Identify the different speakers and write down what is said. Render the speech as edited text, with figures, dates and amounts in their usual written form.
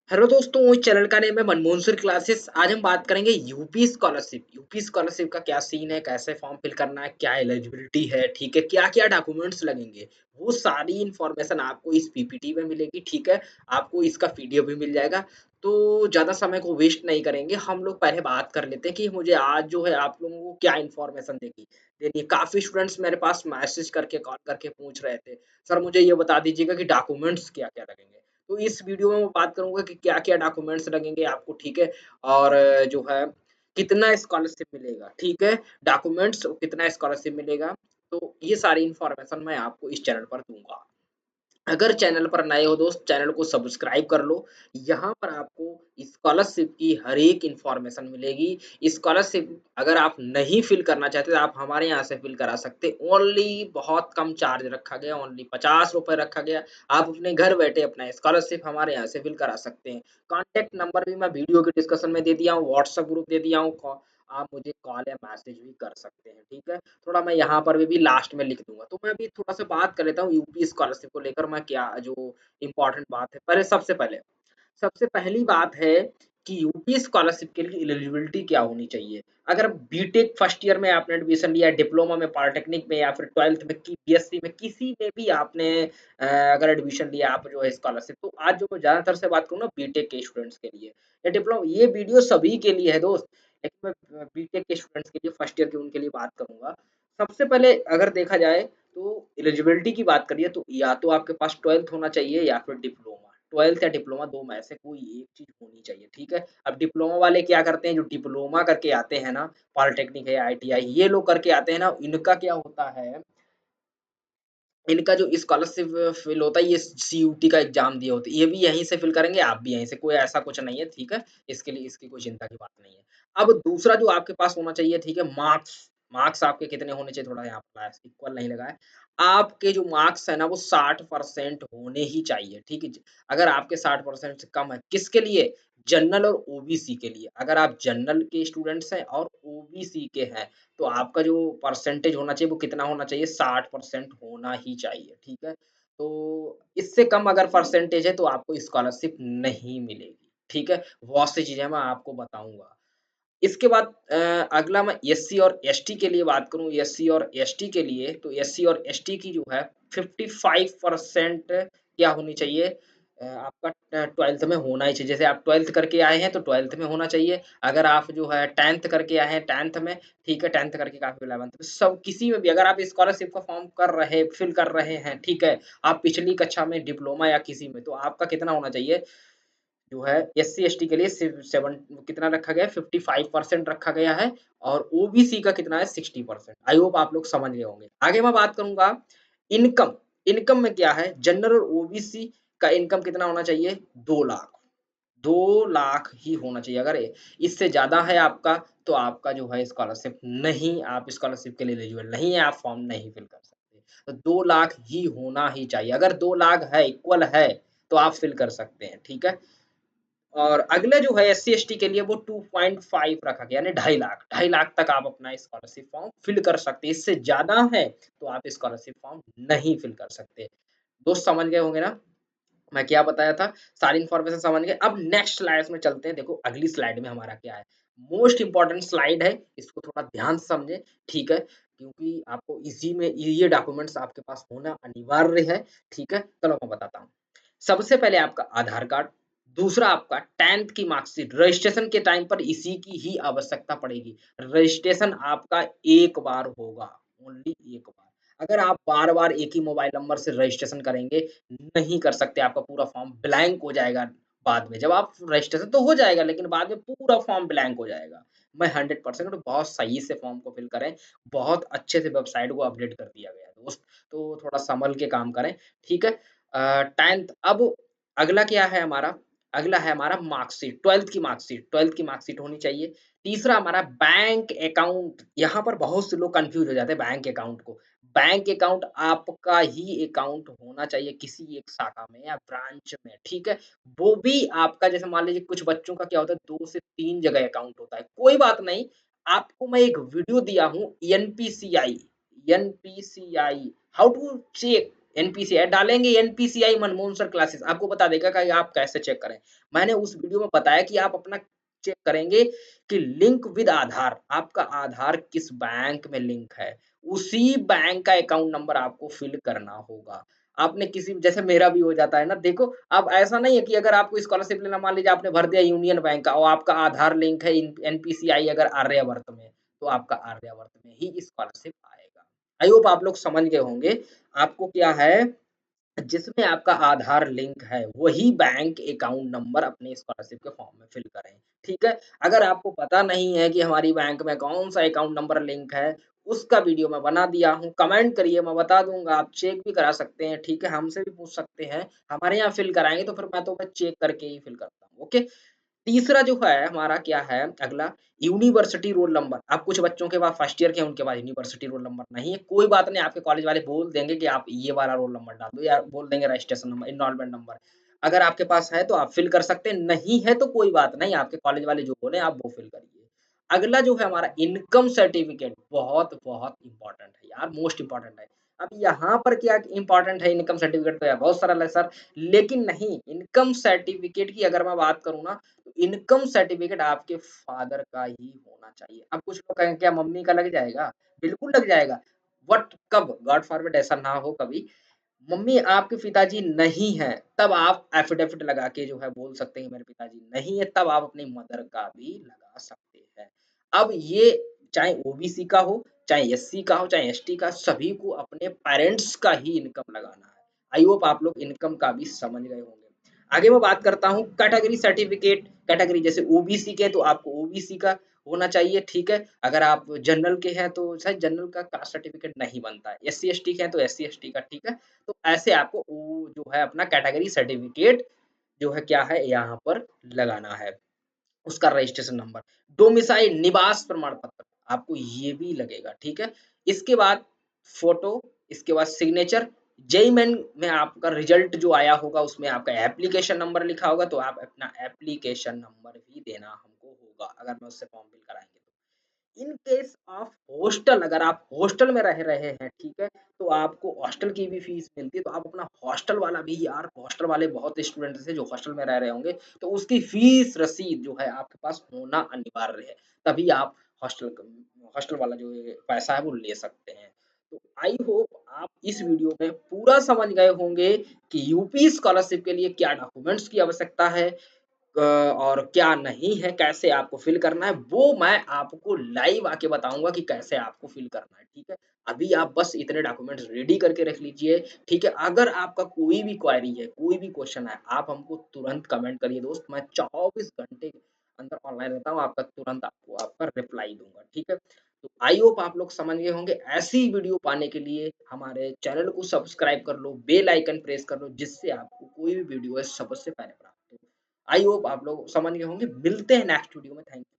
Speaker 1: Hello दोस्तों, इस channel का नेम है मनमोहन सर क्लासेस। आज हम बात करेंगे यूपी स्कॉलरशिप। यूपी स्कॉलरशिप का क्या सीन है, कैसे फॉर्म फिल करना है, क्या एलिजिबिलिटी है, ठीक है, क्या-क्या डॉक्यूमेंट्स लगेंगे, वो सारी इन्फॉर्मेशन आपको इस पीपीटी में मिलेगी, ठीक है। आपको इसका पीडीएफ भी मिल जाएगा। तो ज़्यादा समय को वेस्ट नहीं करेंगे, हम लोग पहले बात कर लेते हैं कि मुझे आज जो है आप लोगों को क्या इन्फॉर्मेशन देनी है। काफ़ी स्टूडेंट्स मेरे पास मैसेज करके, कॉल करके पूछ रहे थे, सर मुझे ये बता दीजिएगा कि डॉक्यूमेंट्स क्या-क्या लगेंगे। तो इस वीडियो में मैं बात करूँगा कि क्या-क्या डॉक्यूमेंट्स लगेंगे आपको, ठीक है? और जो है कितना स्कॉलरशिप मिलेगा, ठीक है? डॉक्यूमेंट्स कितना स्कॉलरशिप मिलेगा, तो ये सारी इन्फॉर्मेशन मैं आपको इस चैनल पर दूँगा। अगर चैनल पर नए हो दोस्त, चैनल को सब्सक्राइब कर लो। यहाँ पर आपको स्कॉलरशिप की हर एक इन्फॉर्मेशन मिलेगी। स्कॉलरशिप अगर आप नहीं फ़िल करना चाहते तो आप हमारे यहाँ से फ़िल करा सकते हैं। ओनली बहुत कम चार्ज रखा गया, ओनली ₹50 रखा गया। आप अपने घर बैठे अपना स्कॉलरशिप हमारे यहाँ से फ़िल करा सकते हैं। कॉन्टैक्ट नंबर भी मैं वीडियो के डिस्कशन में दे दिया हूँ, व्हाट्सएप ग्रुप दे दिया हूँ। आप मुझे कॉल या मैसेज भी कर सकते हैं, ठीक है? थोड़ा मैं यहाँ पर भी लास्ट में लिख दूँगा। तो मैं अभी थोड़ा-सा बात कर लेता हूँ यूपी स्कॉलरशिप को लेकर मैं क्या जो इम्पोर्टेंट बात है। सबसे पहली बात है कि यूपी स्कॉलरशिप के लिए एलिजिबिलिटी क्या होनी चाहिए? अगर बीटेक फर्स्ट ईयर में आपने एडमिशन लिया है, डिप्लोमा में, पॉलिटेक्निक में या फिर 12th में की बीएससी में किसी में भी आपने अगर एडमिशन लिया आप जो है स्कॉलरशिप तो आज जो मैं ज़्यादातर से बात करूँ ना बीटेक के स्टूडेंट्स के लिए या ये वीडियो सभी के लिए है दोस्त। लेकिन मैं बीटेक के स्टूडेंट्स के लिए फर्स्ट ईयर के उनके लिए बात करूँगा। सबसे पहले अगर देखा जाए तो एलिजिबिलिटी की बात करिए तो या तो आपके पास 12th होना चाहिए या फिर डिप्लोमा। 12th या डिप्लोमा 2 में से कोई एक चीज़ होनी चाहिए, ठीक है? अब डिप्लोमा वाले क्या करते हैं, जो डिप्लोमा करके आते हैं ना, पॉलिटेक्निक है, आईटीआई, ये लोग करके आते हैं ना, इनका क्या होता है, इनका जो स्कॉलरशिप फ़िल होता है, ये सीयूटी का एग्ज़ाम दिए होते हैं। ये भी यहीं से फ़िल करेंगे, आप भी यहीं से, कोई ऐसा कुछ नहीं है, ठीक है? इसके लिए इसकी कोई चिंता की बात नहीं है। अब दूसरा जो आपके पास होना चाहिए, ठीक है, मार्क्स। मार्क्स आपके कितने होने चाहिए, थोड़ा यहाँ पर इक्वल नहीं लगा है। आपके जो मार्क्स है ना, वो 60% होने ही चाहिए, ठीक है? अगर आपके 60% से कम है, किसके लिए? जनरल और ओबीसी के लिए। अगर आप जनरल के स्टूडेंट्स हैं और ओबीसी के हैं, तो आपका जो परसेंटेज होना चाहिए वो कितना होना चाहिए 60% होना ही चाहिए, ठीक है? तो इससे कम अगर परसेंटेज है तो आपको स्कॉलरशिप नहीं मिलेगी, ठीक है? बहुत सी चीज़ें मैं आपको बताऊँगा। इसके बाद अगला मैं एससी और एसटी के लिए बात करूँ, एससी और एसटी के लिए तो एससी और एसटी की जो है 55% क्या होनी चाहिए आपका 12th में होना ही चाहिए। जैसे आप 12th करके आए हैं तो 12th में होना चाहिए। अगर आप जो है 10th करके आए हैं 10th में, ठीक है, 10th करके काफ़ी 11th में, सब किसी में भी अगर आप स्कॉलरशिप का फॉर्म फिल कर रहे हैं, ठीक है, आप पिछली कक्षा में डिप्लोमा या किसी में, तो आपका कितना होना चाहिए जो है एससी-एसटी के लिए सिर्फ 7 कितना रखा गया है 55% रखा गया है और ओबीसी का कितना है 60%। आई होप आप लोग समझ गए होंगे। आगे मैं बात करूँगा इनकम, इनकम में क्या है जनरल और ओबीसी का इनकम कितना होना चाहिए 2 लाख। 2 लाख ही होना चाहिए। अगर इससे ज़्यादा है आपका तो आपका जो है स्कॉलरशिप नहीं आप स्कॉलरशिप के लिए एलिजिबल नहीं है, आप फॉर्म नहीं फिल कर सकते। तो 2 लाख ही होना ही चाहिए। अगर 2 लाख है, इक्वल है, तो आप फिल कर सकते हैं, ठीक है? और अगले जो है एससी-एसटी के लिए वो 2.5 रखा गया यानी 2.5 लाख तक आप अपना स्कॉलरशिप फॉर्म फिल कर सकते हैं। इससे ज़्यादा है तो आप स्कॉलरशिप फॉर्म नहीं फिल कर सकते। दोस्त समझ गए होंगे ना? मैं क्या बताया था? सारी इन्फॉर्मेशन समझ गए। अब नेक्स्ट स्लाइड्स में चलते हैं। देखो अगली स्लाइड में हमारा क्या है? मोस्ट इम्पोर्टेंट स्लाइड है, इसको थोड़ा ध्यान से समझें, ठीक है? क्योंकि आपको इसी में ये डॉक्यूमेंट्स आपके पास होना अनिवार्य है, ठीक है? चलो मैं बताता हूँ। सबसे पहले आपका आधार कार्ड, दूसरा आपका 10th की मार्कशीट, रजिस्ट्रेशन के टाइम पर इसी की ही आवश्यकता पड़ेगी। रजिस्ट्रेशन आपका एक बार होगा, ओनली एक बार। अगर आप बार-बार एक ही मोबाइल नंबर से रजिस्ट्रेशन करेंगे, नहीं कर सकते, आपका पूरा फॉर्म ब्लैंक हो जाएगा बाद में। जब आप रजिस्ट्रेशन तो हो जाएगा, लेकिन बाद में पूरा फॉर्म ब्लैंक हो जाएगा। मैं 100% बहुत सही से फॉर्म को फिल करें, बहुत अच्छे से वेबसाइट को अपडेट कर दिया गया है दोस्त, तो थोड़ा सँभल के काम करें, ठीक है? 10th अब अगला क्या है हमारा? अगला है हमारा मार्कशीट, 12th की मार्कशीट होनी चाहिए। तीसरा हमारा बैंक अकाउंट, यहाँ पर बहुत से लोग कन्फ्यूज़ हो जाते हैं बैंक अकाउंट को। बैंक अकाउंट आपका ही अकाउंट होना चाहिए किसी एक शाखा में या ब्रांच में, ठीक है? वो भी आपका जैसे मान लीजिए कुछ बच्चों का क्या होता है 2 से 3 जगह अकाउंट होता है, कोई बात नहीं, आपको मैं एक वीडियो दिया हूँ NPCI, how to check NPCI डालेंगे, एनपीसीआई मनमोहन सर क्लासेस आपको बता देगा कि आप कैसे चेक करें। मैंने उस वीडियो में बताया कि आप अपना चेक करेंगे कि लिंक विद आधार, आपका आधार किस बैंक में लिंक है, उसी बैंक का अकाउंट नंबर आपको फिल करना होगा। आपने किसी जैसे मेरा भी हो जाता है ना, देखो अब ऐसा नहीं है कि अगर आपको स्कॉलरशिप लेना, मान लीजिए आपने भर दिया यूनियन बैंक का और आपका आधार लिंक है एनपीसीआई अगर आर्यवर्त में, तो आपका आर्यवर्त में ही स्कॉलरशिप आएगा। आई होप आप लोग समझ गए होंगे। आपको क्या है, जिसमें आपका आधार लिंक है, वही बैंक अकाउंट नंबर अपने स्कॉलरशिप के फॉर्म में फिल करें, ठीक है? अगर आपको पता नहीं है कि हमारी बैंक में कौन-सा अकाउंट नंबर लिंक है, उसका वीडियो मैं बना दिया हूँ, कमेंट करिए मैं बता दूँगा, आप चेक भी करा सकते हैं, ठीक है? हमसे भी पूछ सकते हैं, हमारे यहाँ फिल कराएँगे तो फिर मैं चेक करके ही फिल करता हूँ, ओके? तीसरा जो है हमारा क्या है अगला यूनिवर्सिटी रोल नंबर। अब कुछ बच्चों के पास फर्स्ट ईयर के हैं, उनके पास यूनिवर्सिटी रोल नंबर नहीं है, कोई बात नहीं आपके कॉलेज वाले बोल देंगे कि आप ये वाला रोल नंबर डाल दो या बोल देंगे रजिस्ट्रेशन नंबर, एनरोलमेंट नंबर। अगर आपके पास है तो आप फिल कर सकते हैं, नहीं है तो कोई बात नहीं, आपके कॉलेज वाले जो बोले आप वो फिल करिए। अगला जो है हमारा इनकम सर्टिफिकेट बहुत-बहुत इम्पोर्टेंट है यार, मोस्ट इम्पोर्टेंट है। अब यहाँ पर क्या इम्पोर्टेंट है इनकम सर्टिफिकेट तो यार बहुत सरल है सर, लेकिन नहीं इनकम सर्टिफिकेट की अगर मैं बात करूँ ना इनकम सर्टिफिकेट आपके फादर का ही होना चाहिए। अब कुछ लोग कहेंगे क्या मम्मी का लग जाएगा? बिल्कुल लग जाएगा। बट कब? गॉड फ़ॉरबिड ऐसा ना हो कभी। मम्मी आपके पिताजी नहीं हैं, तब आप एफ़िडेविट लगा के जो है बोल सकते हैं मेरे पिताजी नहीं है, तब आप अपनी मदर का भी लगा सकते हैं। अब ये चाहे ओबीसी का हो, चाहे एससी का हो, चाहे एसटी का, सभी को अपने पेरेंट्स का ही इनकम लगाना है। आई होप आप लोग इनकम का भी समझ गए होंगे। आगे मैं बात करता हूँ कैटेगरी सर्टिफ़िकेट, कैटेगरी जैसे ओबीसी के तो आपको ओबीसी का होना चाहिए, ठीक है? अगर आप जनरल के हैं तो शायद जनरल का कास्ट सर्टिफ़िकेट नहीं बनता है। एससी एसटी के हैं तो एससी एसटी का, ठीक है? तो ऐसे आपको वो जो है अपना कैटेगरी सर्टिफ़िकेट जो है क्या है यहाँ पर लगाना है। उसका रजिस्ट्रेशन नंबर, डोमिसाइल निवास प्रमाण पत्र आपको ये भी लगेगा, ठीक है? इसके बाद फ़ोटो, इसके बाद सिग्नेचर, जेईई मेन में आपका रिज़ल्ट जो आया होगा उसमें आपका एप्लीकेशन नंबर लिखा होगा तो आप अपना एप्लीकेशन नंबर भी देना हमको होगा, अगर मैं उससे फॉर्म फिल कराएँगे तो। इन केस ऑफ हॉस्टल अगर आप हॉस्टल में रह रहे हैं, ठीक है? तो आपको हॉस्टल की भी फीस मिलती है, तो आप अपना हॉस्टल वाला भी यार हॉस्टल वाले बहुत स्टूडेंट्स हैं जो हॉस्टल में रह रहे होंगे, तो उसकी फीस रसीद जो है आपके पास होना अनिवार्य है। तभी आप हॉस्टल वाला जो ये पैसा है वो ले सकते हैं। तो आई होप आप इस वीडियो में पूरा समझ गए होंगे कि यूपी स्कॉलरशिप के लिए क्या डॉक्यूमेंट्स की आवश्यकता है और क्या नहीं है, कैसे आपको फ़िल करना है, वो मैं आपको लाइव आके बताऊँगा कि कैसे आपको फ़िल करना है, ठीक है? अभी आप बस इतने डॉक्यूमेंट्स रेडी करके रख लीजिए, ठीक है? अगर आपका कोई भी क्वेरी है, कोई भी क्वेश्चन है, आप हमको तुरंत कमेंट करिए दोस्त, मैं 24 घंटे के अंदर ऑनलाइन रहता हूँ, आपका तुरंत आपको आपका रिप्लाई दूँगा, ठीक है? तो आई होप आप लोग समझ गए होंगे, ऐसी वीडियो पाने के लिए हमारे चैनल को सब्सक्राइब कर लो, बेल आइकन प्रेस कर लो, जिससे आपको कोई भी वीडियो है सबसे पहले प्राप्त हो। आई होप आप लोग समझ गए होंगे। मिलते हैं नेक्स्ट वीडियो में। Thank you.